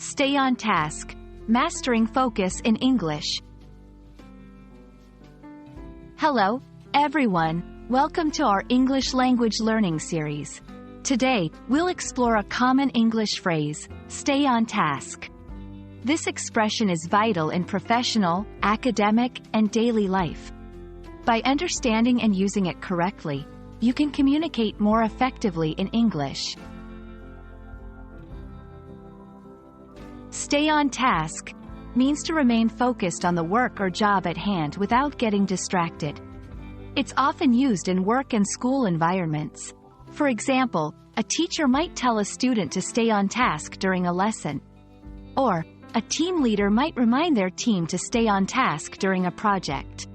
Stay on task. Mastering focus in English. Hello, everyone. Welcome to our English language learning series. Today, we'll explore a common English phrase, stay on task. This expression is vital in professional, academic, and daily life. By understanding and using it correctly, you can communicate more effectively in English. Stay on task means to remain focused on the work or job at hand without getting distracted. It's often used in work and school environments. For example, a teacher might tell a student to stay on task during a lesson. Or, a team leader might remind their team to stay on task during a project.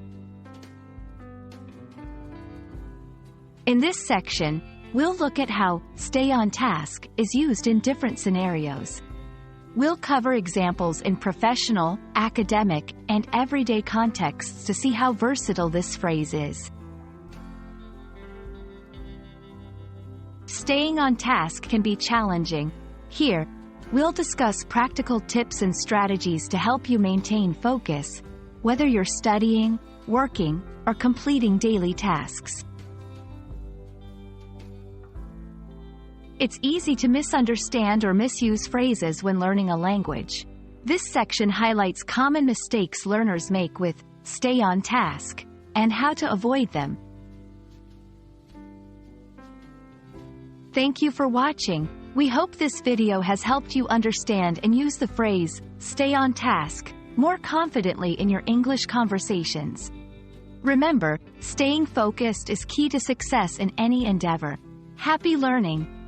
In this section, we'll look at how stay on task is used in different scenarios. We'll cover examples in professional, academic, and everyday contexts to see how versatile this phrase is. Staying on task can be challenging. Here, we'll discuss practical tips and strategies to help you maintain focus, whether you're studying, working, or completing daily tasks. It's easy to misunderstand or misuse phrases when learning a language. This section highlights common mistakes learners make with stay on task and how to avoid them. Thank you for watching. We hope this video has helped you understand and use the phrase stay on task more confidently in your English conversations. Remember, staying focused is key to success in any endeavor. Happy learning!